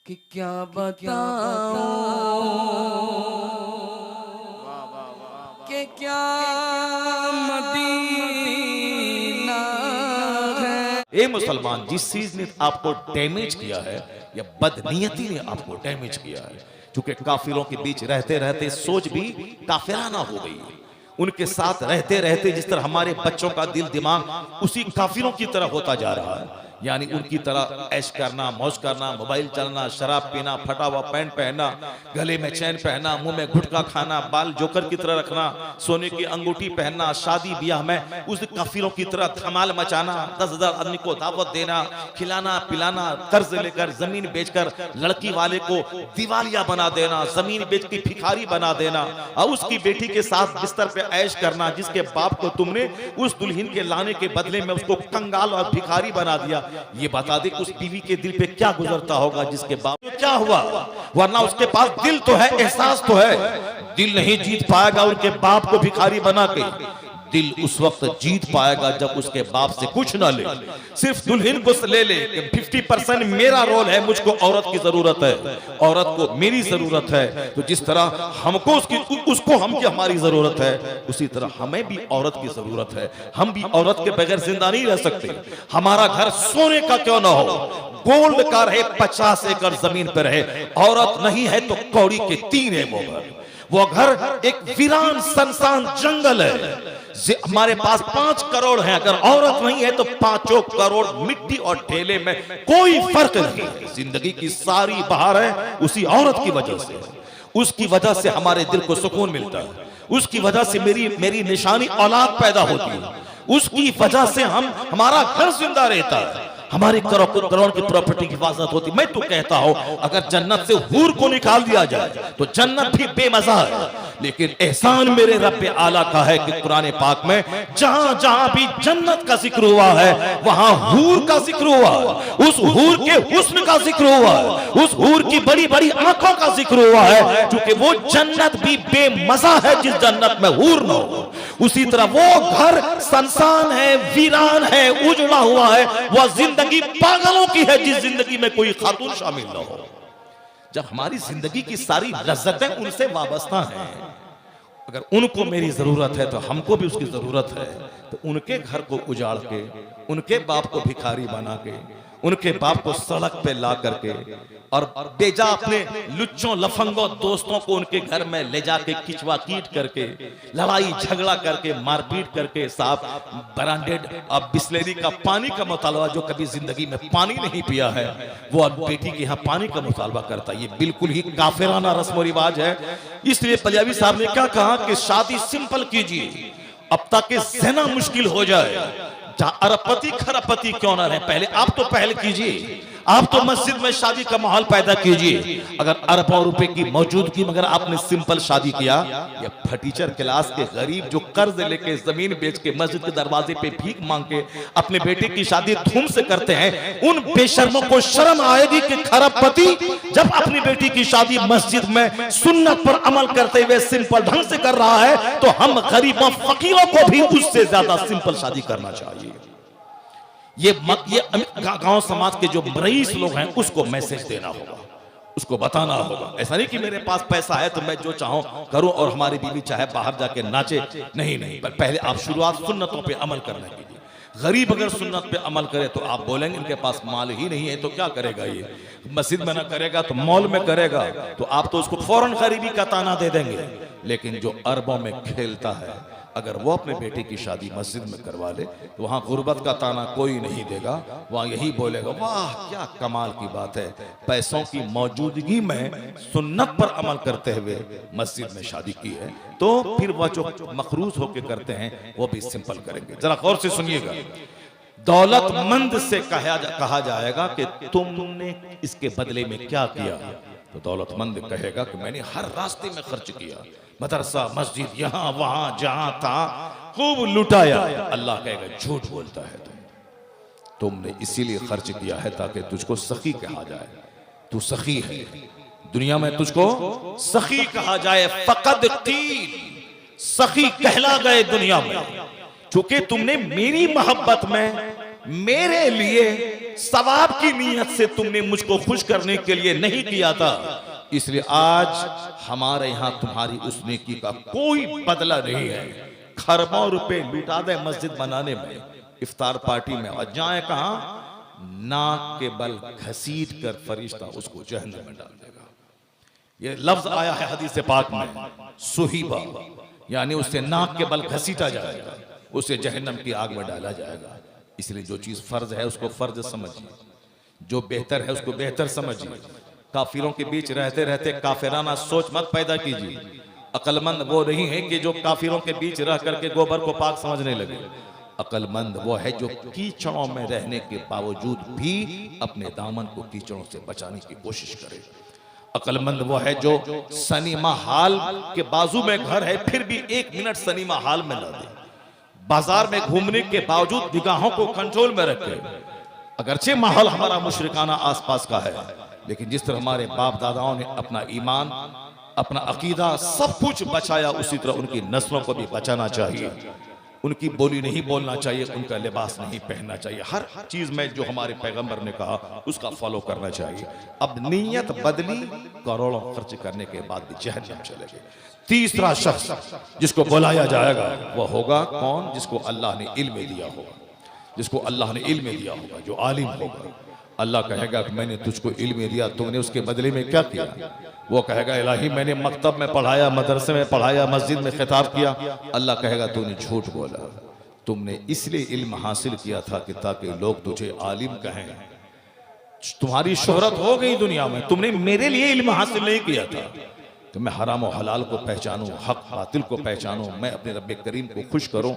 कि क्या बताऊं कि क्या मदीना है। ए मुसलमान, जिस चीज ने आपको डैमेज किया है या बदनीयती ने आपको डैमेज किया है, क्योंकि काफिरों के बीच रहते रहते सोच भी काफिराना हो गई है। उनके साथ रहते रहते जिस तरह हमारे बच्चों का दिल दिमाग उसी काफिरों की तरह होता जा रहा है, यानी उनकी तरह ऐश करना, मौज करना, मोबाइल चलना, शराब पीना, फटा हुआ पैंट पहनना, गले में चैन पहनना, मुंह में गुटखा खाना, बाल जोकर की तरह रखना, सोने की अंगूठी पहनना, शादी ब्याह में उस काफिरों की तरह धमाल मचाना, 10,000 आदमी को दावत देना, खिलाना पिलाना, कर्ज लेकर जमीन बेचकर लड़की वाले को दिवालिया बना देना, जमीन बेच के भिखारी बना देना और उसकी बेटी के साथ बिस्तर पे ऐश करना, जिसके बाप को तुमने उस दुल्हन के लाने के बदले में उसको कंगाल और भिखारी बना दिया। ये बता दे उस बीवी के दिल पे क्या गुजरता होगा जिसके बाप को क्या हुआ। वरना उसके पास दिल तो है, एहसास तो है, दिल नहीं जीत पाएगा उनके बाप को भिखारी बना के। दिल उस वक्त जीत पाएगा जब उसके बाप से कुछ ना ले, सिर्फ दुल्हन को ले ले। 50% मेरा रोल है, मुझको औरत की जरूरत है, औरत को मेरी जरूरत है। तो जिस तरह हमको उसको हमारी जरूरत है, उसी तरह हमें भी औरत की जरूरत है। हम भी औरत के बगैर जिंदा नहीं रह सकते। हमारा घर सोने का क्यों ना हो, गोल्ड का रहे, 50 एकड़ जमीन पर रहे, औरत नहीं है तो कौड़ी के 3 है वो घर एक वीरान सनसान जंगल है। हमारे पास 5 करोड़ है, अगर औरत नहीं है तो 5 करोड़ मिट्टी और ठेले में कोई फर्क नहीं। जिंदगी की सारी बहार है उसी औरत की वजह से। उसकी वजह से हमारे दिल को सुकून मिलता है, उसकी वजह से मेरी निशानी औलाद पैदा होती है, उसकी वजह से हमारा घर जिंदा रहता है, हमारी करोड़ की प्रॉपर्टी की हिफाजत होती। मैं तो कहता हूं अगर जन्नत से हूर को निकाल दिया जाए तो जन्नत भी बेमजा है। लेकिन एहसान मेरे रब्बे आला का है कि कुरान पाक में जहां जहां भी जन्नत का जिक्र हुआ है वहां हूर का जिक्र हुआ है, उस हूर के हुस्न का जिक्र हुआ है, उस हूर की बड़ी बड़ी आंखों का जिक्र हुआ है, क्योंकि वो जन्नत भी बेमजा है जिस जन्नत में हूर न हो। उसी तरह वो घर सनसान है, वीरान है, उजड़ा हुआ है, वह जिंदगी पागलों की है जिस जिंदगी में कोई खातून शामिल न हो। जब हमारी जिंदगी की सारी लज्जतें उनसे वाबस्ता हैं, अगर उनको मेरी जरूरत है तो हमको भी उसकी जरूरत है, तो उनके घर को उजाड़ के, उनके बाप को भिखारी बना के, उनके बाप को सड़क पे ला करके और बेजा अपने लुच्चों लफंगों दोस्तों को उनके घर में ले जाके किचवा कीट करके, लड़ाई झगड़ा करके, मारपीट करके, साहब ब्रांडेड और बिस्लेरी का पानी का मुतालबा, जो कभी जिंदगी में पानी नहीं पिया है वो अब बेटी के यहाँ पानी का मुतालबा करता है। ये बिल्कुल ही काफिराना रस्म और रिवाज है। इसलिए पंजाबी साहब ने क्या कहा कि शादी सिंपल कीजिए अब ताकि ज़िना मुश्किल हो जाए। अरबपति खरबपति क्यों ना रहे, पहले आप तो पहल कीजिए, आप तो मस्जिद में शादी का माहौल पैदा कीजिए। अगर अरबों रुपए की मौजूदगी में अगर आपने सिंपल शादी किया, या फटीचर क्लास के गरीब जो कर्ज लेके जमीन बेच के मस्जिद के दरवाजे पे भीख मांग के अपने बेटे की शादी धूम से करते हैं, उन बेशर्मों को शर्म आएगी कि खरबपति जब अपनी बेटी की शादी मस्जिद में सुन्नत पर अमल करते हुए सिंपल ढंग से कर रहा है, तो हम गरीबों फकीरों को भी उससे ज्यादा सिंपल शादी करना चाहिए। ये गांव समाज के जो रईस लोग हैं उसको मैसेज देना होगा, उसको बताना होगा। ऐसा नहीं कि मेरे पास पैसा है तो मैं जो चाहूं करूं और हमारी बीवी चाहे बाहर जाके नाचे, नहीं, पर पहले आप शुरुआत सुन्नतों पे अमल करने की। गरीब अगर सुन्नत पे अमल करे तो आप बोलेंगे इनके पास माल ही नहीं है तो क्या करेगा, ये मस्जिद में ना करेगा तो मॉल में करेगा, तो आप तो उसको फौरन गरीबी का ताना दे देंगे। लेकिन जो अरबों में खेलता है, अगर वो अपने बेटे की शादी मस्जिद में करवा ले तो वहां गुर्बत का ताना कोई नहीं देगा, वहां यही बोलेगा वाह क्या कमाल की बात है, पैसों की मौजूदगी में सुन्नत पर अमल करते हुए मस्जिद में शादी की है। तो फिर वह जो मखरूज होके करते हैं वो भी सिंपल करेंगे। जरा गौर से सुनिएगा, दौलतमंद से कहा जाएगा कि तुमने इसके बदले में क्या किया, तो दौलतमंद कहेगा कि मैंने हर रास्ते में खर्च किया, मदरसा मस्जिद यहां वहां जहां था खूब लुटाया। अल्लाह कहेगा झूठ बोलता है, तुमने इसीलिए खर्च किया है ताकि तुझको सखी कहा जाए, तू सखी है, दुनिया में तुझको सखी कहा जाए। फकद कील, सखी कहला गए दुनिया में, चूंकि तुमने मेरी मोहब्बत में मेरे लिए सवाब की नीयत से तुमने मुझको खुश करने के लिए नहीं किया था, इसलिए आज हमारे यहां तुम्हारी उस नेकी का कोई बदला नहीं है। खरबों रुपए लुटा दे मस्जिद बनाने में, इफ्तार पार्टी में, और जाए कहां? नाक के बल घसीट कर फरिश्ता उसको जहन्नम में डाल देगा। ये लफ्ज आया है हदीस पाक में, सुहीबा, यानी उससे नाक के बल घसीटा जाएगा, उसे जहन्नम की आग में डाला जाएगा। इसलिए जो चीज फर्ज है उसको फर्ज समझिए, जो बेहतर है उसको बेहतर समझिए। काफिरों के बीच रहते रहते काफिराना सोच मत पैदा कीजिए। अक्लमंद वो नहीं है कि जो काफिरों के बीच रह करके गोबर को पाक समझने लगे। अक्लमंद वो है जो कीचड़ों में रहने के बावजूद भी अपने दामन को कीचड़ों से बचाने की कोशिश करे। अक्लमंद वो है जो सनीमा हाल के बाजू में घर है फिर भी 1 मिनट सनीमा हाल में न दे। बाजार में घूमने के बावजूद निगाहों को कंट्रोल में रखे। अगरचे माहौल हमारा मुशरिकाना आसपास का है, लेकिन जिस तरह हमारे बाप दादाओं ने अपना ईमान, अपना अकीदा सब कुछ बचाया, उसी तरह उनकी नस्लों को भी बचाना चाहिए। उनकी बोली नहीं बोलना चाहिए, उनका लिबास नहीं पहनना चाहिए। हर चीज में जो हमारे पैगंबर ने कहा उसका फॉलो करना चाहिए। अब नीयत बदली, करोड़ों खर्च करने के बाद भी जहन्नम चले गए। तीसरा शख्स जिसको बुलाया जाएगा वह होगा कौन? जिसको अल्लाह ने इल्म दिया होगा, जिसको अल्लाह ने इल्म दिया होगा, जो आलिम होगा। अल्लाह कहेगा कि मैंने तुझको इल्म दिया, तुमने उसके बदले में क्या किया? वो कहेगा इलाही मैंने मकतब में पढ़ाया, मदरसे में पढ़ाया, मस्जिद में खिताब किया। अल्लाह कहेगा तूने झूठ बोला, तुमने इसलिए इल्म हासिल किया था कि ताकि लोग तुझे आलिम कहें, तुम्हारी शोहरत हो गई दुनिया में, तुमने मेरे लिए इल्म हासिल नहीं किया था। तो मैं हराम और हलाल को पहचानूं, हक बातिल को पहचानूं, मैं अपने रब्बे करीम को खुश करूं,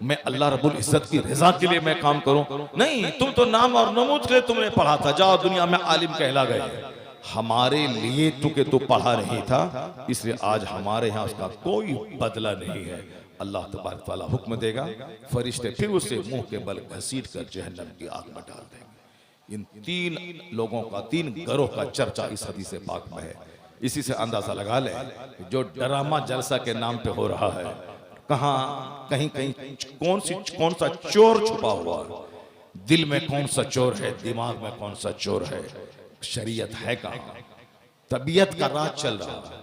मैं अल्लाह रब्बुल इज्जत की रजा के लिए मैं काम करूं। नहीं, तुम तो नाम और नमूद के लिए तुमने पढ़ा था, जाओ दुनिया में आलिम कहला गए। हमारे लिए तू पढ़ा नहीं था, इसलिए आज हमारे यहाँ उसका कोई बदला नहीं है। अल्लाह तबारक तआला हुक्म देगा, फरिश्ते फिर उसे मुंह के बल घसीट कर जहन्नम की आग में डाल देंगे। इन 3 लोगों का, 3 गरोह का चर्चा इस हदीस पाक में है। इसी से अंदाजा लगा ले जो ड्रामा जलसा के नाम पे हो रहा है, कहाँ कहीं कहीं कौन सा चोर छुपा हुआ है, दिल में कौन सा चोर है, दिमाग में कौन सा चोर है, शरीयत है कहाँ, तबीयत का राज चल रहा है,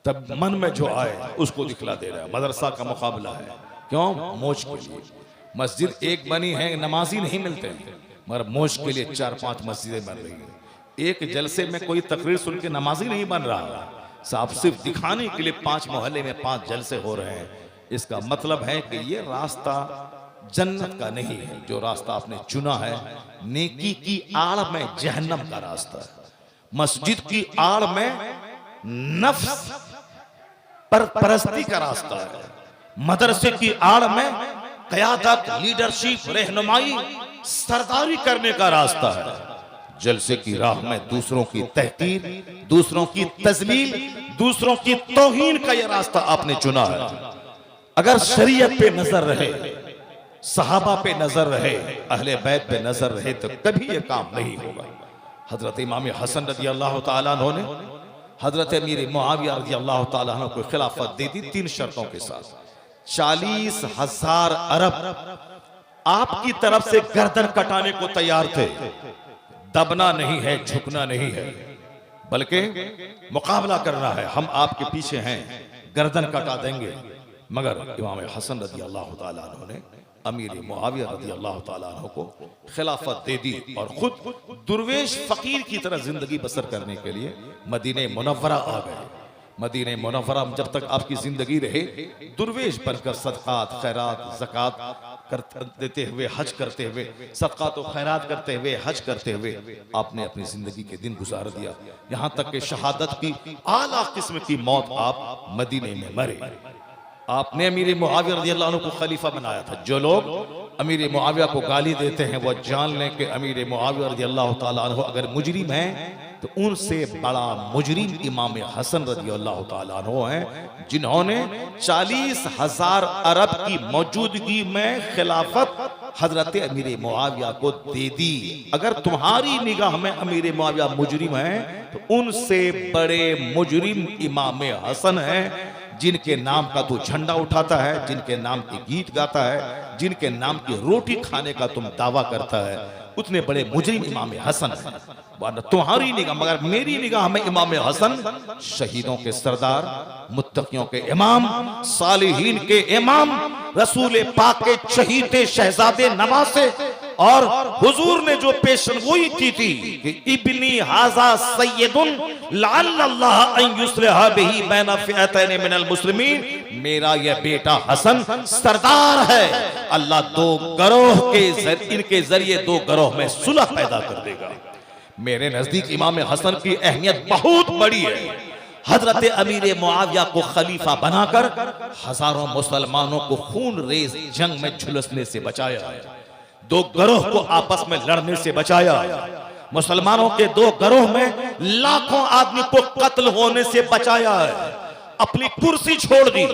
तब मन में जो आए उसको दिखला दे रहा है। मदरसा का मुकाबला है, क्यों? मौज के लिए। मस्जिद एक बनी है, नमाजी नहीं मिलते हैं, मगर मौज के लिए 4-5 मस्जिदें बन रही हैं। एक जलसे में कोई तकरीर सुन के नमाजी नहीं बन रहा, साफ सिर्फ दिखाने के लिए 5 मोहल्ले में 5 जलसे हो रहे हैं। इसका मतलब है कि ये रास्ता जन्नत का नहीं है, जो रास्ता आपने चुना है नेकी की आड़ में जहन्नम का रास्ता है। मस्जिद की आड़ में नफ्स परस्ती का रास्ता है, मदरसे की आड़ में क़यादत, लीडरशिप, रहनुमाई, सरदारी करने का रास्ता है। जलसे की राह में दूसरों की तहकीर, दूसरों की तजलील, दूसरों की तौहीन का यह रास्ता आपने चुना है। अगर शरीयत पे नजर रहे, सहाबा पे नजर रहे, अहले बैत पे नजर रहे, तो कभी यह काम नहीं होगा। हजरत इमाम हसन रज़ी अल्लाह तआला अन्हु ने हजरत अमीर मुआविया रज़ी अल्लाह तआला अन्हु को खिलाफत दे दी 3 शर्तों के साथ। 40,000 अरब आपकी तरफ से गर्दन कटाने को तैयार थे। दबना नहीं है, झुकना नहीं है, बल्कि मुकाबला करना है। हम आपके पीछे हैं, गर्दन कटा देंगे। मगर इमाम हसन रज़ी अल्लाह तआला अन्हु ने अमीर मुआविया रज़ी अल्लाह तआला अन्हु को खिलाफत दे दी और खुद दुर्वेश फकीर की तरह जिंदगी बसर करने के लिए मदीने मुनव्वरा आ गए। मदीने मुनव्वरा जब तक आपकी जिंदगी रहे, दुर्वेश बनकर सदकात, खैरात, ज़कात देते हुए, हज करते हुए, सदकात और खैरात करते हुए, हज करते हुए आपने अपनी जिंदगी के दिन गुजार दिया। यहां तक कि शहादत की आला किस्म की मौत आप मदीने में मरे। आपने अमीर मुआविया रज़ियल्लाहु अन्हु को खलीफा बनाया था। जो लोग अमीर मुआविया को गाली देते हैं वो जान लें कि अमीर मुआविया रज़ियल्लाहु ताला अन्हु अगर मुजरिम हैं तो उनसे बड़ा मुजरिम इमाम हसन रज़ियल्लाहु ताला अन्हु हैं, जिन्होंने 40,000 अरब की मौजूदगी में खिलाफत हजरत अमीर मुआविया को दे दी। अगर तुम्हारी निगाह में अमीर मुआविया मुजरिम है तो उनसे बड़े मुजरिम इमाम हसन हैं, जिनके नाम का तू झंडा उठाता है, जिनके नाम के गीत गाता है, जिनके नाम की रोटी खाने का तुम दावा करता है, उतने बड़े मुजरिम इमाम हसन है। वरना तुम्हारी निगाह, मगर मेरी निगाह में इमाम हसन शहीदों के सरदार, मुत्तकियों के इमाम, सालिहीन के इमाम, रसूल पाक के शहीद शहजादे नवासे, और हुजूर ने जो पेशनगोई की थी कि इब्नी हाजा सय्यदुन लअल्लाह अन युस्लिहा बिही बैन फिअतैन मिनल मुस्लिमीन, मेरा यह बेटा हसन सरदार है, अल्लाह दो गरोह के इनके जरिए दो गरोह में सुलह पैदा कर देगा। मेरे नजदीक इमाम हसन की अहमियत बहुत बड़ी है। हजरत अमीर मुआविया को खलीफा बनाकर हजारों मुसलमानों को खून रेज जंग में झुलसने से बचाया, दो गरोह को आपस में लड़ने से बचाया, मुसलमानों के दो गरोह में लाखों आदमी को कत्ल होने से बचाया है, अपनी कुर्सी छोड़ दी।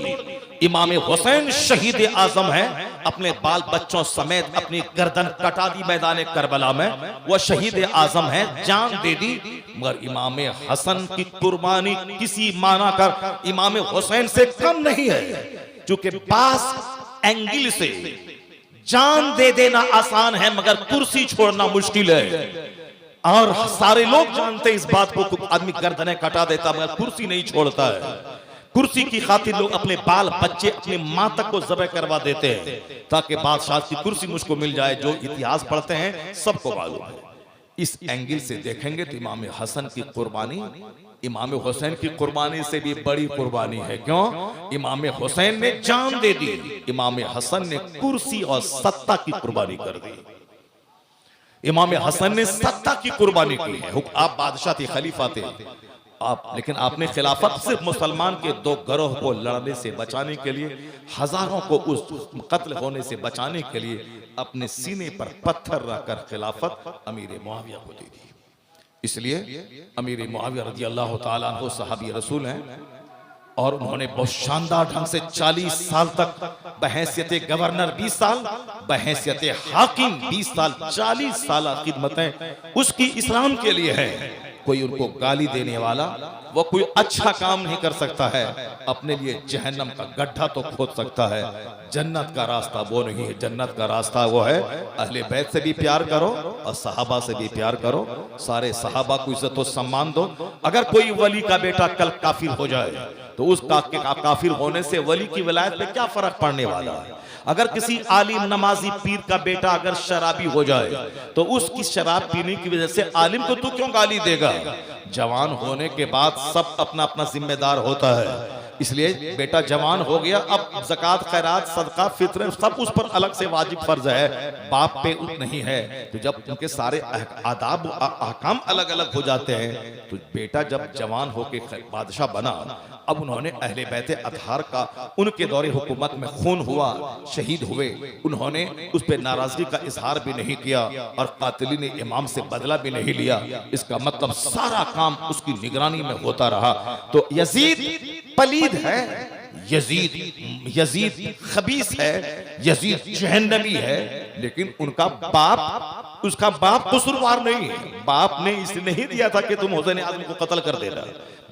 इमाम हुसैन शहीद आजम है, अपने बाल बच्चों समेत अपनी गर्दन कटा दी मैदान करबला में, वह शहीद आजम है, जान दे दी। मगर इमाम हसन की कुर्बानी किसी माना कर इमाम हुसैन से कम नहीं है, क्योंकि पास एंगल से जान दे देना आसान है मगर कुर्सी छोड़ना मुश्किल है। और सारे लोग जानते हैं इस बात को, आदमी गर्दनें कटा देता मगर कुर्सी नहीं छोड़ता है। कुर्सी की खातिर लोग अपने बाल बच्चे, अपनी मां तक को ज़बह करवा देते हैं ताकि बादशाह की कुर्सी मुझको मिल जाए। जो इतिहास पढ़ते हैं सबको मालूम है। इस एंगल से देखेंगे तो इमाम हसन की कुर्बानी इमाम हुसैन की कुर्बानी से भी बड़ी कुर्बानी है। क्यों? इमाम हुसैन ने जान दे दी, इमाम हसन ने कुर्सी और सत्ता की कुर्बानी कर दी। इमाम हसन ने सत्ता की कुर्बानी की है। आप बादशाह थे, खलीफा थे आप, लेकिन आपने खिलाफत सिर्फ मुसलमान के दो गरोह को लड़ने से बचाने के लिए, हजारों को उस कत्ल होने से बचाने के लिए अपने सीने पर पत्थर रखकर खिलाफत अमीर मुआविया को दे दी। इसलिए अमीर मुआविया रज़ी अल्लाह ताला अन्हु सहाबी रसूल हैं और उन्होंने बहुत शानदार ढंग से 40 साल तक बहैसियत गवर्नर 20 साल, बहैसियत हाकिम 20 साल, 40 साल खिदमतें उसकी इस्लाम के लिए है। कोई उनको गाली देने वाला, वो कोई अच्छा काम नहीं कर सकता है, अपने लिए जहन्नम का गड्ढा तो खोद सकता है। जन्नत का रास्ता वो नहीं है, जन्नत का रास्ता वो है अहले बैत से भी प्यार करो और सहाबा से भी प्यार करो, सारे सहाबा को इज्जत और सम्मान दो। अगर कोई वली का बेटा कल काफिर हो जाए तो उस काफिर होने से वली की विलायत पे क्या फर्क पड़ने वाला है। अगर किसी आलिम नमाजी पीर का बेटा अगर शराबी हो जाए तो उसकी शराब पीने की वजह से आलिम को तू क्यों गाली देगा। जवान होने के बाद सब अपना अपना जिम्मेदार होता है। इसलिए बेटा जवान हो गया, अब ज़कात खैरात सदका फित्र सब उस पर अलग से वाजिब फर्ज है, बाप पे नहीं है। तो जब उनके सारे आदाब अहकाम अलग अलग हो जाते हैं तो बेटा जब जवान होके बादशाह बना, अब उन्होंने अहले बैत अतहार का उनके दौरे हुकूमत में खून हुआ, शहीद हुए, उन्होंने उस पर नाराजगी का इजहार भी नहीं किया और कातिली ने इमाम से बदला भी नहीं लिया। इसका मतलब सारा काम उसकी निगरानी में होता रहा। तो यजीद पलीद है, यजीद खबीस है, यजीद जहन्नमी है, लेकिन उसका बाप कसूरवार नहीं है। बाप ने इसलिए नहीं दिया था कि तुम हुसैन आजम को कत्ल कर देना,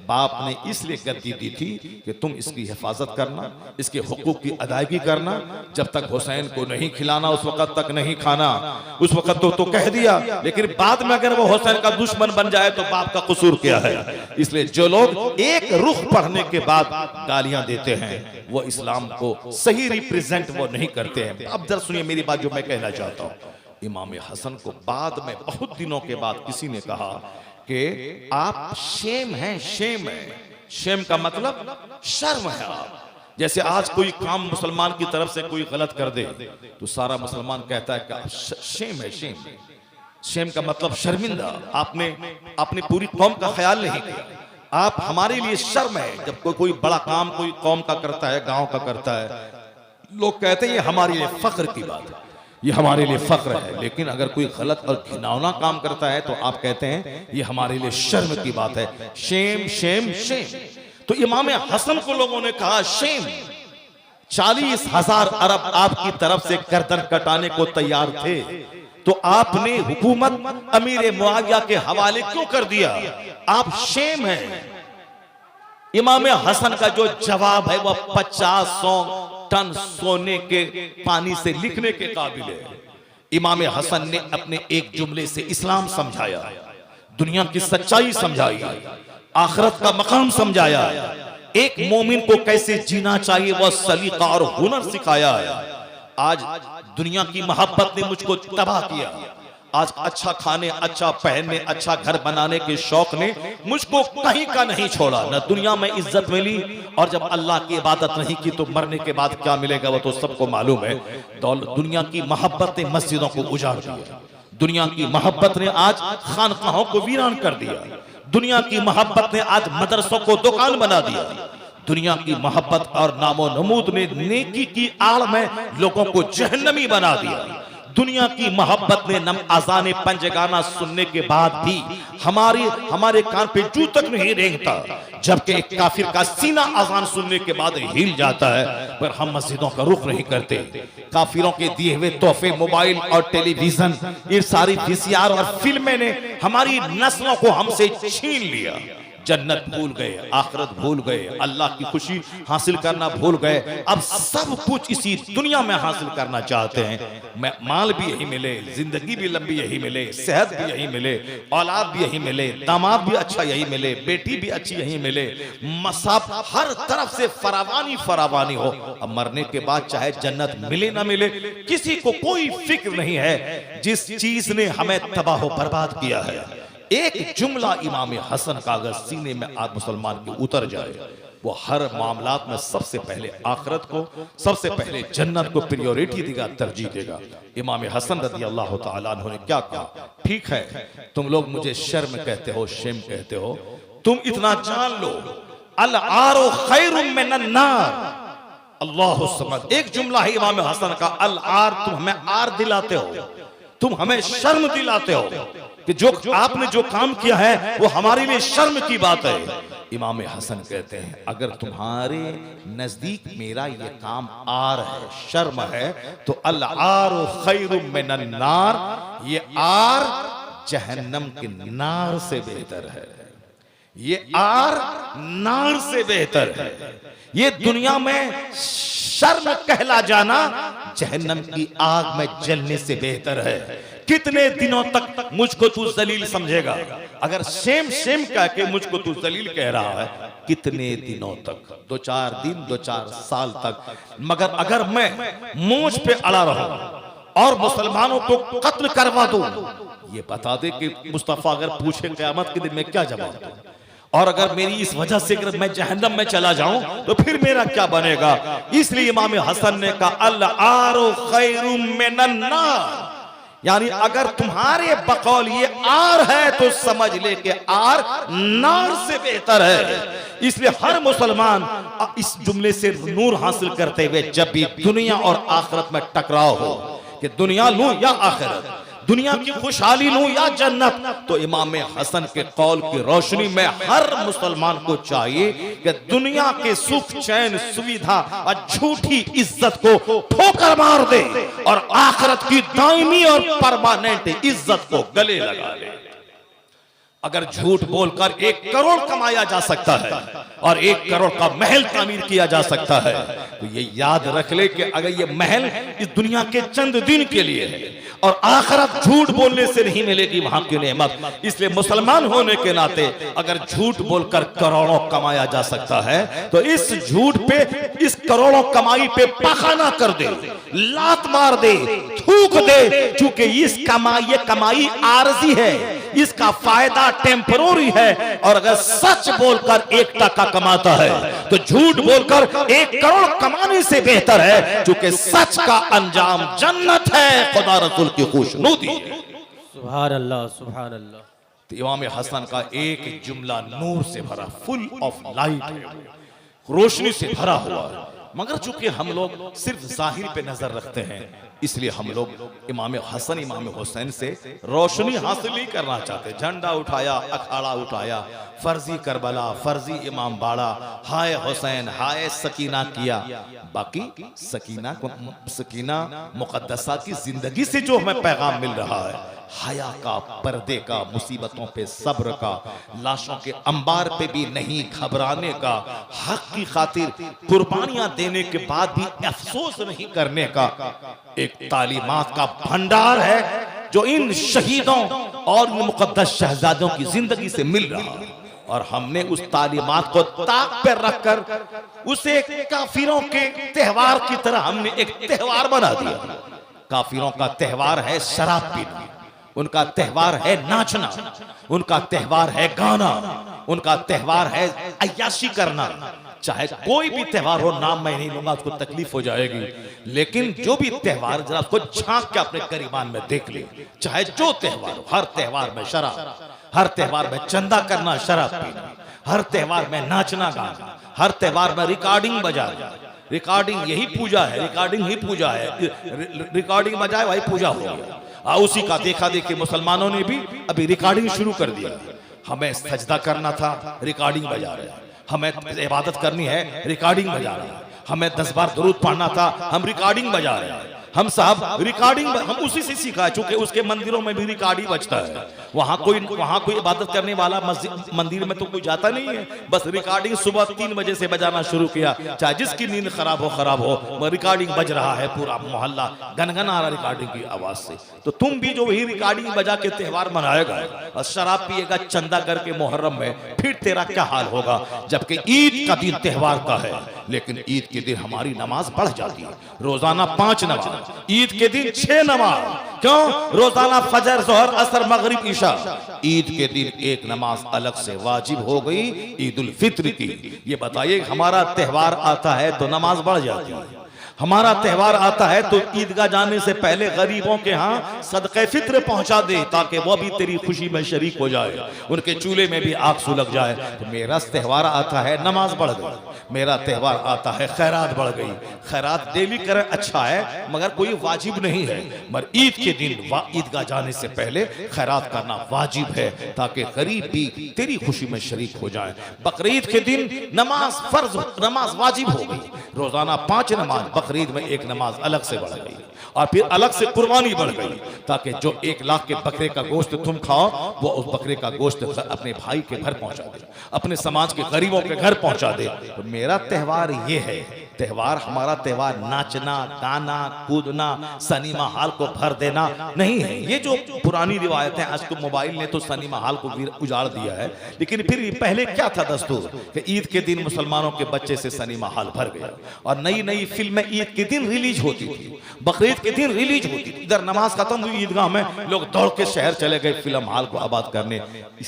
बाप ने इसलिए गद्दी दी थी कि तुम इसकी हिफाजत करना, इसके हुकूक की अदायगी करना। जब तक हुसैन को नहीं खिलाना उस वक्त तक नहीं खाना, उस वक्त तो कह दिया, लेकिन बाद में अगर वो हुसैन का दुश्मन बन जाए तो बाप का कसूर क्या है। इसलिए जो लोग एक रुख पढ़ने के बाद गालियां देते हैं वो इस्लाम को सही रिप्रेजेंट वो नहीं करते हैं। अब जरा सुनिए मेरी बात जो मैं कहना चाहता हूँ। इमाम हसन को बाद में बहुत दिनों के बाद किसी ने कहा कि आप शेम हैं, शेम है। शेम का मतलब शर्म है आप। जैसे आज कोई काम मुसलमान की तरफ से कोई गलत कर दे तो सारा मुसलमान कहता है कि शेम है, शेम। शेम का मतलब शर्मिंदा, आपने अपनी पूरी कौम का ख्याल नहीं किया, आप हमारे लिए शर्म है। जब कोई बड़ा काम कोई कौम का करता है, गांव का करता है, लोग कहते हैं ये हमारे लिए फख्र की बात है, ये हमारे लिए फख्र है। लेकिन अगर कोई गलत और घिनौना काम करता है तो आप कहते हैं ये हमारे लिए शर्म की बात है। Shem Shem Shem. तो इमाम हसन को लोगों ने कहा शेम। 40,000 अरब आपकी तरफ से गर्दन कटाने को तैयार थे तो आपने हुकूमत अमीर मुआविया के हवाले क्यों कर दिया। आप शेम हैं। इमाम हसन का जो जवाब है वह 50-100 टन सोने के पानी से लिखने के काबिल है। इमाम हसन ने अपने एक जुमले से इस्लाम समझाया, दुनिया की सच्चाई समझाई, आखिरत का मकाम समझाया, एक मोमिन को कैसे जीना चाहिए वह सलीका और हुनर सिखाया है। आज दुनिया की मोहब्बत ने मुझको तबाह किया। आज अच्छा खाने, अच्छा पहनने, अच्छा घर बनाने के शौक ने मुझको कहीं का नहीं छोड़ा। न दुनिया में इज्जत मिली, और जब अल्लाह की इबादत नहीं की तो मरने के बाद क्या मिलेगा वो तो सबको मालूम है। दुनिया की मोहब्बत ने मस्जिदों को उजाड़ दिया, दुनिया की मोहब्बत ने आज खानकाहों को वीरान कर दिया, दुनिया की मोहब्बत ने आज मदरसों को दुकान बना दिया, दुनिया की मोहब्बत और नामो नमूद ने नेकी की आड़ में लोगों को जहन्नमी बना दिया। दुनिया की मोहब्बत ने नम अज़ाने पंजगाना सुनने के बाद भी हमारे कान पे जू तक नहीं रेंगता, जबकि एक काफिर का सीना अज़ान सुनने के बाद हिल जाता है, पर हम मस्जिदों का रुख नहीं करते। काफिरों के दिए हुए तोहफे, मोबाइल और टेलीविजन, ये सारी वीसीआर और फिल्में ने हमारी नस्लों को हमसे छीन लिया। जन्नत भूल गए, आखिरत भूल गए, अल्लाह की खुशी हासिल करना भूल गए। अब सब कुछ इसी दुनिया में हासिल करना चाहते हैं। माल भी यही मिले, जिंदगी भी लंबी यही मिले, सेहत भी यही मिले, औलाद भी यही मिले, दामाद भी अच्छा यही मिले, बेटी भी अच्छी यही मिले, मसाब हर तरफ से फरावानी फरावानी हो। अब मरने के बाद चाहे जन्नत मिले ना मिले, किसी को कोई फिक्र नहीं है। जिस चीज ने हमें तबाह बर्बाद किया है, एक जुमला इमाम हसन का अगर सीने में आप मुसलमान के उतर जाए, वो हर मामलात में सबसे पहले आखिरत को, सबसे पहले जन्नत को प्रायोरिटी देगा, तरजीह देगा। इमाम हसन रज़ी अल्लाह तआला अन्हु ने क्या कहा? ठीक है, तुम लोग मुझे शर्म कहते हो, शेम कहते हो, तुम इतना जान लो, अल आरो खैरुम मिनन नार। अल्लाहु समद। एक जुमला है इमाम हसन का, अल आर, तुम हमें आर दिलाते हो, तुम हमें शर्म दिलाते हो कि जो आपने जो काम किया है वो हमारे लिए शर्म की बात है। इमाम हसन कहते हैं, अगर तुम्हारे नजदीक मेरा ये काम आर है, शर्म है, तो अल आर खैरुम मिनन नार, ये आर जहन्नम के नार से बेहतर है, ये आर नार से बेहतर है। ये दुनिया में शर्म कहला जाना जहन्नम की आग में जलने से बेहतर है। कितने दिनों तक मुझको तू जलील समझेगा? अगर शेम शेम कह के मुझको तू जलील कह रहा है, कितने दिनों तक? 2-4 दिन, 2-4 साल तक। मगर अगर मैं मूंछ पे अड़ा रहूं और मुसलमानों को कत्ल करवा दूं, ये बता दे कि मुस्तफा अगर पूछे क़यामत के दिन में क्या जवाब दूं? और अगर मेरी इस वजह से अगर मैं जहन्नम में चला जाऊं तो फिर मेरा क्या बनेगा? इसलिए इमाम हसन ने कहा, अल आरो खैरुम मिनन नार, यानी अगर तुम्हारे बकौल ये आर है तो समझ ले कि आर नार से बेहतर है। इसलिए हर मुसलमान इस जुमले से नूर हासिल करते हुए जब भी दुनिया और आखिरत में टकराव हो कि दुनिया लूं या आखिरत, दुनिया की खुशहाली लूं या जन्नत, तो इमाम हसन के कौल की रोशनी में हर मुसलमान को चाहिए कि दुनिया के सुख, चैन, सुविधा और झूठी इज्जत को ठोकर मार दे और आखिरत की दायमी और परमानेंट इज्जत को गले लगा ले। अगर झूठ बोलकर 1 करोड़ कमाया जा सकता है और 1 करोड़ का महल तामीर किया जा सकता है, तो ये याद रख ले कि अगर ये महल इस दुनिया के चंद दिन के लिए है और आखिरत झूठ बोलने से नहीं मिलेगी वहां की नेमत। इसलिए मुसलमान होने के नाते अगर झूठ बोलकर करोड़ों कमाया जा सकता है तो इस झूठ पे, इस करोड़ों कमाई पे पाखाना कर दे, लात मार दे, थूक दे, क्योंकि इस कमाई आरजी है, इसका फायदा टेम्पररी है। और अगर सच बोलकर 1 टका कमाता है तो झूठ बोलकर 1 करोड़ कमाने से बेहतर है, क्योंकि सच का अंजाम जन्नत है, खुदा रसूल की खुशनुदी है। सुभान अल्लाह, सुभान अल्लाह। तो इमाम हसन का एक जुमला नूर से भरा, फुल ऑफ लाइट, रोशनी से भरा हुआ। मगर चूंकि हम लोग सिर्फ जाहिर पे नजर रखते हैं, इसलिए हम लोग इमाम हसन इमाम हुसैन से रोशनी हासिल नहीं करना चाहते। झंडा उठाया, अखाड़ा उठाया, फर्जी करबला, फर्जी इमाम बाड़ा, हाय हुसैन हाय सकीना किया। बाकी सकीना मुकद्दसा की जिंदगी से जो हमें पैगाम मिल रहा है, हया का, पर्दे का, मुसीबतों पे सब्र का, लाशों के अंबार पे भी नहीं घबराने का, हक की खातिर कुर्बानियां देने के बाद भी अफसोस नहीं करने का एक तालीमात का भंडार है जो इन शहीदों और मुकद्दस शहजादों की जिंदगी से मिल रहा है। और हमने उस तालीमात को ताक पर रखकर उसे काफिरों के त्योहार की तरह हमने एक त्योहार बना दिया। काफिरों का त्योहार है शराब पीना, उनका त्योहार है नाचना, उनका त्योहार है गाना, उनका त्योहार है अय्याशी करना। चाहे कोई भी त्योहार हो, नाम मैं नहीं लूंगा, उसको तकलीफ हो जाएगी, लेकिन जो भी त्योहार जरा उसको झांक के अपने करीबान में देख ले। चाहे जो त्योहार हो, हर त्योहार में शराब, हर त्योहार में चंदा करना, शराब पीना, हर त्योहार में नाचना गाना, हर त्योहार में रिकॉर्डिंग बजाना। रिकॉर्डिंग यही पूजा है, रिकॉर्डिंग ही पूजा है, रिकॉर्डिंग बजाए वही पूजा हो गया। उसी का देखा देखी मुसलमानों ने भी अभी रिकॉर्डिंग शुरू कर दिया। हमें सजदा करना था, रिकॉर्डिंग बजा रहे हैं। हमें इबादत करनी है, रिकॉर्डिंग बजा रहे हैं। हमें 10 बार दुरूद पढ़ना था, हम रिकॉर्डिंग बजा रहे हैं। हम साहब रिकॉर्डिंग हम उसी से सीखा है, चूंकि उसके मंदिरों में भी रिकॉर्डिंग बजता है। वहां कोई इबादत करने वाला मस्जिद मंदिर में तो कोई जाता नहीं है, बस रिकॉर्डिंग सुबह 3 बजे से बजाना शुरू किया। चाहे जिसकी नींद खराब हो, रिकॉर्डिंग बज रहा है, पूरा मोहल्ला गनगना रहा रिकॉर्डिंग की आवाज से। तो तुम भी जो वही रिकॉर्डिंग बजा के त्योहार मनाएगा और शराब पिएगा चंदा करके मुहर्रम में, फिर तेरा क्या हाल होगा। जबकि ईद का दिन त्योहार का है, लेकिन ईद के दिन हमारी नमाज बढ़ जाती है, रोजाना 5 नमाज, ईद के दिन 6 नमाज। क्यों? रोजाना फजर, जोहर, असर, मगरिब, ईशा। ईद के दिन एक नमाज अलग से वाजिब हो गई, ईद उल फित्र की। ये बताइए, हमारा त्योहार आता है तो नमाज बढ़ जाती है, हमारा त्योहार आता है तो ईदगाह जाने से पहले गरीबों के यहाँ सदक़े फित्र पहुंचा दे, ताकि वो भी तेरी खुशी में शरीक हो जाए, उनके चूल्हे में भी आग सुलग जाए। तो मेरा त्योहार आता है नमाज बढ़ गई, मेरा त्योहार आता है खैरात बढ़ गई। खैरात डेली करें अच्छा है, मगर कोई वाजिब नहीं है। मगर ईद के दिन ईदगाह जाने से पहले खैरात करना वाजिब है, ताकि गरीब भी तेरी खुशी में शरीक हो जाए। बकरीद के दिन नमाज फर्ज, नमाज वाजिब हो गई, रोजाना 5 नमाज, बकरीद में 1 नमाज अलग से बढ़ गई, और फिर अलग से कुर्बानी बढ़ गई, ताकि जो 1 लाख के बकरे का गोश्त तुम खाओ, वो उस बकरे का गोश्त अपने भाई के घर पहुंचा दे, अपने समाज के गरीबों के घर पहुंचा दे। तो मेरा त्योहार ये है। त्योहार, हमारा त्योहार नाचना, गाना, कूदना, सिनेमा हॉल को भर देना नहीं है। ये जो पुरानी रिवायतें, आज तो मोबाइल ने तो सिनेमा हॉल को उजाड़ दिया है, लेकिन फिर पहले क्या था दस्तूर कि ईद के दिन मुसलमानों के बच्चे से सिनेमा हॉल भर गया, और नई नई फिल्में ईद के दिन रिलीज होती थी, बकरीद के दिन रिलीज होती थी। इधर नमाज खत्म हुई, ईदगाह में लोग दौड़ के शहर चले गए फिल्म हॉल को आबाद करने।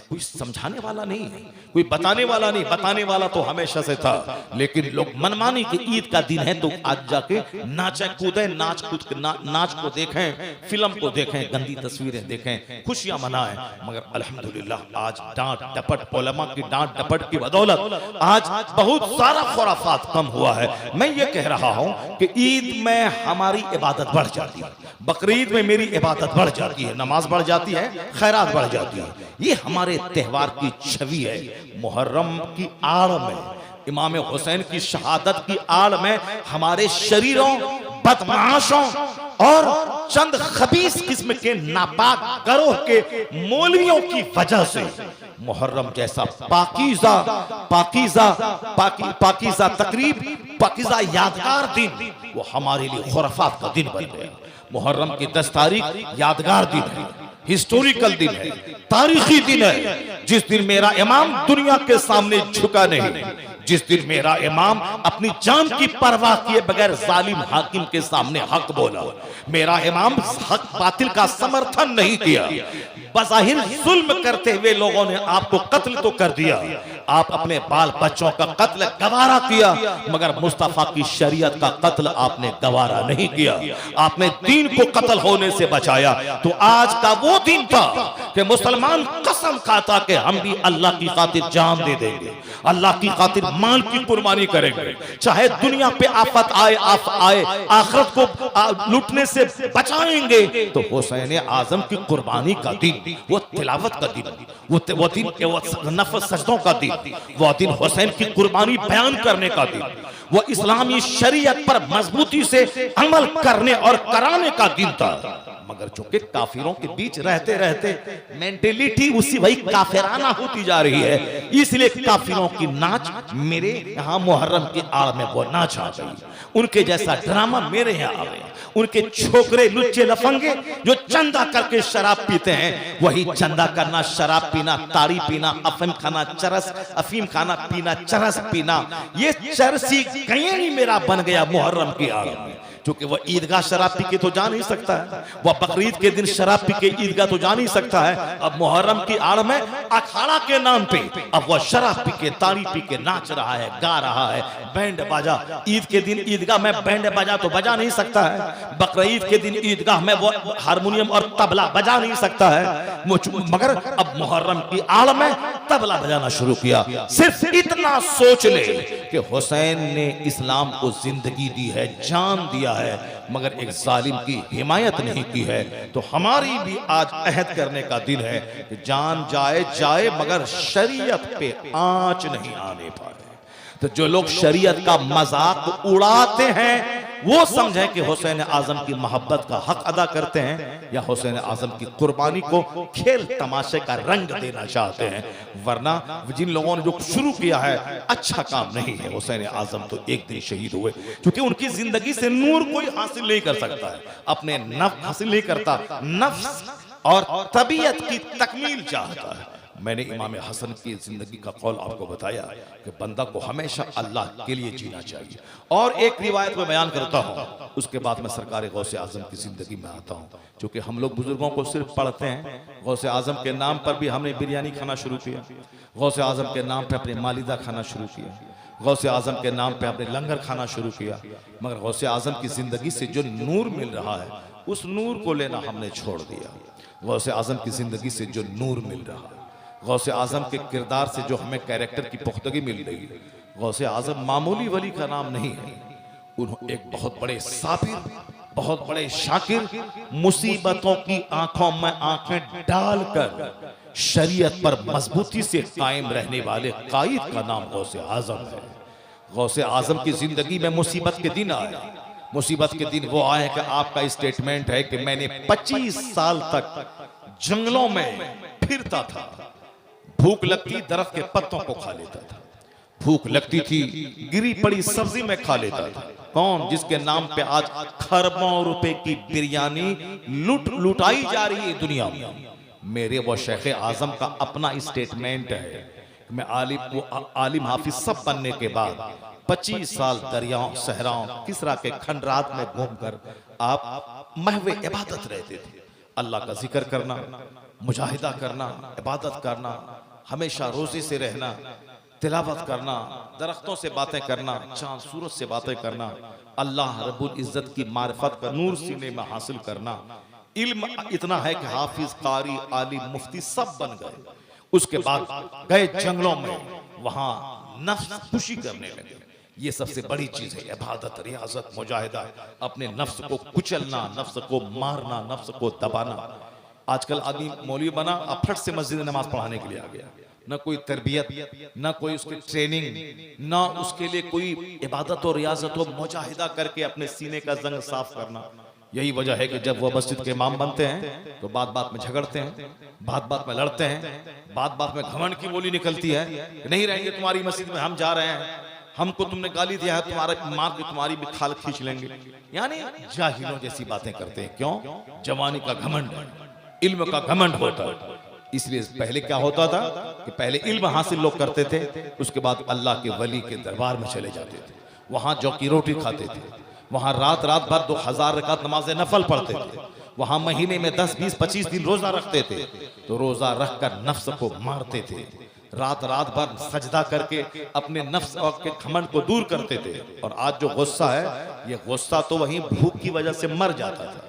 कोई समझाने वाला नहीं है, कोई बताने वाला नहीं। बताने वाला तो हमेशा से था, लेकिन लोग मनमानी की ईद का दिन है तो आज जाके नाचे कूदे, नाच को देखें, फिल्म को देखें, गंदी तस्वीरें देखें, खुशियां मनाएं। मगर अल्हम्दुलिल्लाह आज डांट डपट, उलमा की डांट डपट की बदौलत आज बहुत सारा खुराफात कम हुआ है। मैं ये कह रहा हूं कि ईद में हमारी इबादत बढ़ जाती है, बकरीद में मेरी इबादत बढ़ जाती है, नमाज बढ़ जाती है, खैरात बढ़ जाती है। ये हमारे त्योहार की छवि है। मुहर्रम की आड़ में, इमाम हुसैन की शहादत की आड़ में हमारे शरीरों, बदमाशों और चंद खबीस किस्म के नापाक गरोह के मौलवियों की वजह से मुहर्रम जैसा पाकीज़ा तकरीब, पाकीज़ा यादगार दिन, वो हमारे लिए खुराफात का दिन बन गया। मुहर्रम की 10 तारीख यादगार दिन है, हिस्टोरिकल दिन है, तारीखी दिन है, जिस दिन मेरा इमाम दुनिया के सामने झुका नहीं, जिस दिन मेरा इमाम अपनी जान की परवाह किए बगैर जालिम हाकिम के सामने हक बोला, मेरा इमाम हक बातिल का समर्थन नहीं किया। बज़ाहिर जुल्म करते हुए लोगों ने आपको कत्ल तो कर दिया, आप अपने बाल बच्चों का कत्ल गवारा किया, मगर मुस्तफा की शरीयत का कत्ल आपने गवारा नहीं किया। आपने दीन को कत्ल होने से बचाया। तो आज का वो दिन था कि मुसलमान कसम खाता कि हम भी अल्लाह की खातिर जान दे देंगे, अल्लाह की खातिर माल की कुर्बानी करेंगे, चाहे दुनिया पे आफत आए आखिरत को लूटने से बचाएंगे। तो हुसैन आजम की कुर्बानी का दिन, वो तिलावत का दिन, वो दिन नफल सजदों का दिन, वो दिन हुसैन की कुर्बानी बयान करने का दिन, वो इस्लामी शरीयत पर मजबूती से अमल करने और कराने का दिन था। मगर चूंकि काफिरों के बीच रहते रहते मेंटेलिटी उसी वही काफिराना होती जा रही है, इसलिए काफिरों की नाच मेरे यहाँ मुहर्रम की आड़ में वो नाच आ गई, उनके जैसा ड्रामा मेरे यहाँ आ गया। उनके छोकरे लुच्चे लफंगे जो चंदा करके शराब पीते हैं, वही चंदा करना, शराब पीना, ताड़ी पीना, अफीम खाना, पीना, चरस पीना, ये चरसी कहीं मेरा बन गया मुहर्रम की आड़ में। क्योंकि वह ईदगाह शराब पी के तो जा नहीं सकता है, वह बकरीद के दिन शराब पी के ईदगाह तो जा नहीं सकता है। अब मुहर्रम की आड़ में अखाड़ा के नाम पे अब वह शराब पी के, ताड़ी पी के नाच रहा है, गा रहा है, बैंड बाजा। ईद के दिन ईदगाह में बैंड बाजा तो बजा नहीं सकता है, बकरीद के दिन ईदगाह में वो हारमोनियम और तबला बजा नहीं सकता है, मगर अब मुहर्रम की आड़ में तबला बजाना शुरू किया। सिर्फ इतना सोच ले कि हुसैन ने इस्लाम को जिंदगी दी है, जान दिया है, मगर एक जालिम की हिमायत नहीं की है। तो हमारी भी आज अहद करने का दिन है कि जान जाए जाए मगर शरीयत पे आंच नहीं आने पाए। तो जो लोग शरीयत का मजाक उड़ाते हैं वो समझे कि हुसैन आजम की मोहब्बत का हक अदा करते हैं या हुसैन आजम की कुर्बानी को खेल तमाशे का रंग देना चाहते हैं। वरना जिन लोगों ने जो शुरू किया है अच्छा काम नहीं है। हुसैन आजम तो एक दिन शहीद हुए, क्योंकि उनकी जिंदगी से नूर कोई हासिल नहीं कर सकता है, अपने नफ्स हासिल नहीं करता, नफ्स और तबीयत की तकमील चाहता है। मैंने इमाम हसन की जिंदगी का कौल आपको बताया कि बंदा को हमेशा अल्लाह के लिए जीना चाहिए। और एक रिवायत में बयान करता हूँ, उसके बाद मैं सरकार गौसे आजम की जिंदगी में आता हूँ। क्योंकि हम लोग बुजुर्गों को सिर्फ पढ़ते हैं, गौसे आजम के नाम पर भी हमने बिरयानी खाना शुरू किया, गौसे आजम के नाम पर अपने मालिदा खाना शुरू किया, गौसे आजम के नाम पे आपने लंगर खाना शुरू किया, मगर गौसे आजम की जिंदगी से जो नूर मिल रहा है उस नूर को लेना हमने छोड़ दिया। गौसे आजम की जिंदगी से जो नूर मिल रहा है, गौसे आजम के किरदार से जो हमें कैरेक्टर की पुख्तगी मिल रही है, गौसे आजम मामूली वली का नाम नहीं है, उन्होंने एक बहुत बड़े साबिर, बहुत बड़े शाकिर, मुसीबतों की आंखों में आंखें डालकर शरीयत पर मजबूती से कायम रहने वाले कायद का नाम गौसे आजम है। गौसे आजम की जिंदगी में मुसीबत के दिन आए, मुसीबत के दिन वो आए कि आपका स्टेटमेंट है कि मैंने 25 साल तक जंगलों में फिरता था, भूख लगती दरख्त के पत्तों को खा लेता था, भूख लगती थी गिरी पड़ी सब्जी में खा लेता था। कौन? जिसके नाम पे आज खरबों रुपए की बिरयानी लुटाई जा रही है दुनिया में। मेरे वो शेख आजम का अपना स्टेटमेंट है, मैं आलिम हाफिज सब बनने के बाद 25 साल दरियाओं सहराओं किसरा के खंडरात में घूमकर आप महवे इबादत रहते थे, अल्लाह का जिक्र करना, मुजाहिदा करना, इबादत करना, हमेशा रोजे से रहना, तिलावत करना, दरख्तों से बातें करना, चांद सूरज से बातें करना, अल्लाह रब्बुल इज्जत की मारिफत का नूर सीने में हासिल करना। इल्म इतना है कि हाफिज, कारी, आलिम, मुफ्ती सब बन गए। उसके बाद गए जंगलों में, वहां नफ्स खुशी करने लगे। ये सबसे बड़ी चीज है, इबादत, रियाजत, मुजाहिदा, अपने नफ्स को कुचलना, नफ्स को मारना, नफ्स को दबाना। आजकल आदमी मौलवी बना, अब फट से मस्जिद नमाज पढ़ाने के लिए आ गया, न कोई तरबियत, न कोई उसकी ट्रेनिंग, न उसके लिए कोई इबादत और रियाजत और मुजाहिदा करके अपने सीने का जंग साफ करना। यही वजह है कि जब वो मस्जिद के इमाम बनते हैं तो बात बात में झगड़ते हैं, बात बात में लड़ते हैं, बात बात में घमंड की बोली निकलती है, नहीं रहेंगे तुम्हारी मस्जिद में, हम जा रहे हैं, हमको तुमने गाली दिया है, तुम्हारा मार के तुम्हारी भी खाल खींच लेंगे। यानी जाहिलों जैसी बातें करते हैं। क्यों? जवानी का घमंड, इल्म का घमंड होता है। इसलिए पहले क्या होता था कि पहले इल्म हासिल लोग करते थे, उसके बाद अल्लाह के वली के दरबार में चले जाते थे, वहां जौ की रोटी खाते थे, वहां रात रात भर 2000 रकात नमाज नफल पढ़ते थे, वहां महीने में 10, 20, 25 दिन रोजा रखते थे, तो रोजा रखकर नफ्स को मारते थे, रात रात भर सजदा करके अपने नफ्स और के घमंड को दूर करते थे। और आज जो गुस्सा है, ये गुस्सा तो वहीं भूख की वजह से मर जाता था।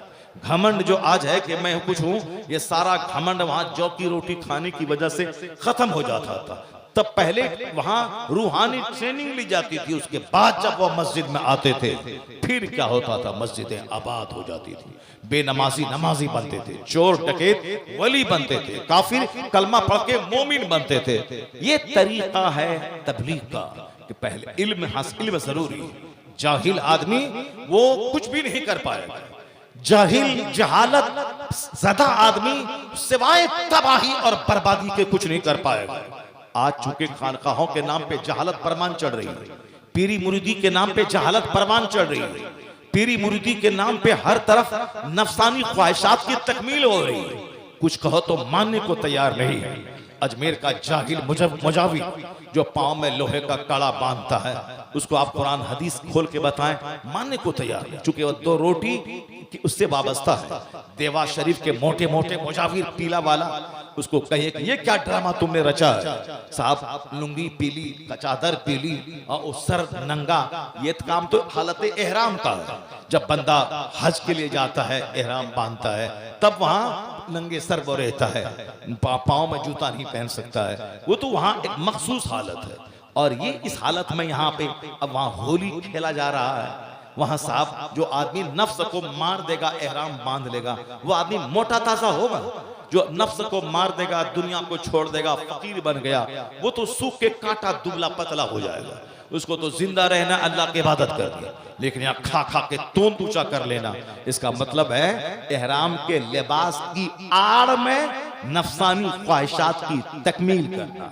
घमंड जो आज है कि मैं कुछ हूं, ये सारा घमंड वहां जौ की रोटी खाने की वजह से खत्म हो जाता था। तब पहले वहां रूहानी ट्रेनिंग ली जाती थी, उसके बाद जब वह मस्जिद में आते थे फिर क्या होता था, मस्जिदें आबाद हो जाती थी, बेनमाजी नमाजी बनते थे, चोर डकैत वली बनते थे, काफिर कलमा पढ़ के मोमिन बनते थे। ये तरीका है तबलीग का कि पहले इल्म जरूरी है। जाहिल आदमी वो कुछ भी नहीं कर पाएगा। जाहिल जहालत ज़्यादा आदमी सिवाय तबाही और बर्बादी के कुछ नहीं कर पाएगा। आज चूंकि खानकाहों के नाम पे जहालत परमान चढ़ रही है, पीरी मुरीदी के नाम पे जहालत परमान चढ़ रही है, पीरी मुरीदी के नाम पे हर तरफ नफसानी ख्वाहिशात की तकमील हो रही है, कुछ कहो तो मानने को तैयार नहीं है। अजमेर का जाहिल मुजावी जो पांव में लोहे का कड़ा बांधता है, उसको आप कुरान हदीस खोल के बताएं, मानने को तैयार है, चूंकि वो 2 रोटी कि उससे वाबस्ता है। देवा शरीफ के मोटे मोटे मुजाविर पीला वाला, उसको कहे कि ये क्या ड्रामा तुमने रचा है साहब, लुंगी पीली, चादर पीली और उस सर नंगा, ये काम तो हालत एहराम का है। जब बंदा हज के लिए जाता है, एहराम बांधता है, तब वहां नंगे सर वो रहता है, पाँव में जूता नहीं पहन सकता है, वो तो वहां एक मखसूस हालत है। और ये इस हालत में यहाँ पे अब वहां होली खेला जा रहा है। वहां साहब जो आदमी नफ्स को मार देगा, एहराम बांध लेगा, वो आदमी मोटा ताजा होगा। जो नफ्स को मार देगा, दुनिया को छोड़ देगा, फकीर बन गया, वो तो सूख के कांटा दुबला पतला हो जाएगा। उसको तो जिंदा रहना, अल्लाह की इबादत करनी, लेकिन यहाँ खा खा के तोंद ऊंचा कर लेना, इसका मतलब है एहराम के लिबास की आड़ में नफसानी ख्वाहिशात की तकमील करना।